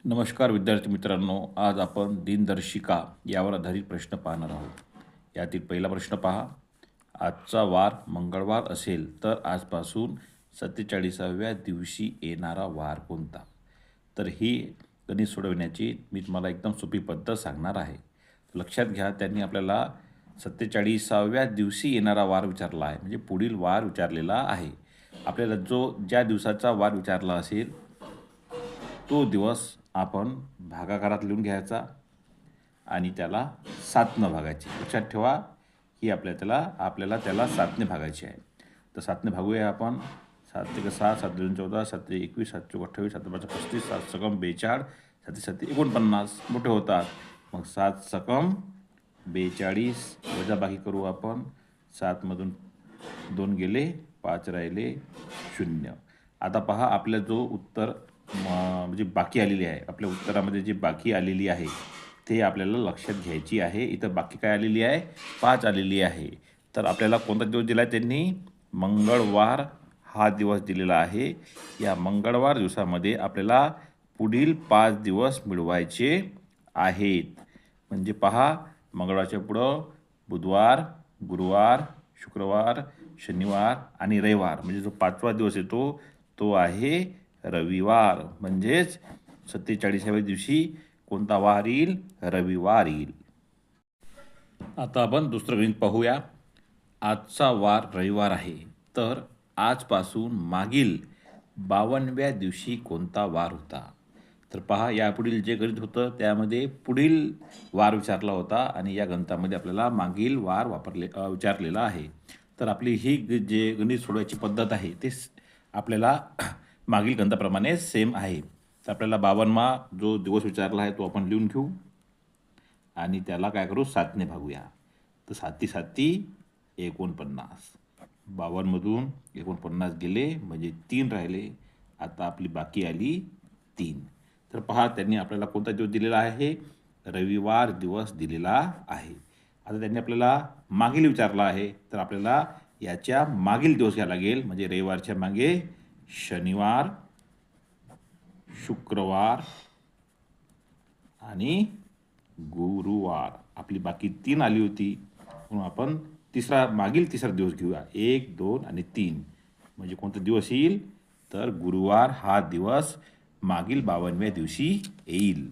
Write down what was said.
नमस्कार विद्यार्थी मित्रांनो, आज आपण दिनदर्शिका यावर आधारित प्रश्न पाहणार आहोत. यातील पहिला प्रश्न पहा. आजचा वार मंगळवार असेल तर आजपासून 47व्या दिवशी येणारा वार कोणता? तर ही गणित सोडवण्याची मी तुम्हाला एकदम सोपी पद्धत सांगणार आहे. लक्षात घ्या, त्यांनी आपल्याला 47व्या दिवशी येणारा वार विचारला आहे, म्हणजे पुढील वार विचारलेला आहे. आपल्याला ज्या दिवसाचा वार विचारला असेल तो दिवस आपण भागाकारात लिहून घ्यायचा आणि त्याला 7ने भागायचे. लक्षात ठेवा, ही आपल्याला त्याला 7ने भागायची आहे. तर 7ने भागूया आपण. 7 × 7 7 × 14 7 × 21 7 × 28 7 × 5 35 7 × 6 42 7 × 7 49 मोठे होतात. मग 7 × 6 42 वजाबाकी करू आपण. 7 मधून 2 गेले, 5 राहिले, 0. आता पहा, आपल्या जो उत्तर म्हणजे बाकी आलेली आहे, आपल्या उत्तरामध्ये जी बाकी आलेली आहे ते आपल्याला लक्षात घ्यायची आहे. इथं बाकी काय आलेली आहे? 5 आलेली आहे. तर आपल्याला कोणता दिवस दिला आहे त्यांनी? मंगळवार हा दिवस दिलेला आहे. या मंगळवार दिवसामध्ये आपल्याला पुढील 5 दिवस मिळवायचे आहेत. म्हणजे पहा, मंगळवारच्या पुढं बुधवार, गुरुवार, शुक्रवार, शनिवार आणि रविवार, म्हणजे जो 5वा दिवस येतो तो आहे रविवार. म्हणजेच 47व्या दिवशी कोणता वार येईल? रविवार येईल. आता आपण दुसरं गणित पाहूया. आजचा वार रविवार आहे, तर आजपासून मागील 52व्या दिवशी कोणता वार होता? तर पहा, यापुढील जे गणित होतं त्यामध्ये पुढील वार विचारला होता आणि या गणितामध्ये आपल्याला मागील वार विचारलेला आहे. तर आपली ही जे गणित सोडवायची पद्धत आहे ते आपल्याला मागील गणिताप्रमाणे सेम आहे. तर आपल्याला 52वा जो दिवस विचारला आहे तो आपण लिहून घेऊ आणि त्याला काय करू? 7ने भागूया. तर 7 × 7 49. 52मधून 49 गेले, म्हणजे 3 राहिले. आता आपली बाकी आली 3. तर पहा, त्यांनी आपल्याला कोणता दिवस दिलेला आहे? रविवार दिवस दिलेला आहे. आता त्यांनी आपल्याला मागील विचारला आहे, तर आपल्याला याच्या मागील दिवस घ्यायला लागेल. म्हणजे रविवारच्या मागे शनिवार, शुक्रवार आणि गुरुवार. आपली बाकी 3 आली होती, म्हणून आपण मागील तिसरा दिवस घेऊया. 1 2 आणि 3. म्हणजे कोणता दिवस येईल? तर गुरुवार हा दिवस मागील 52व्या दिवशी येईल.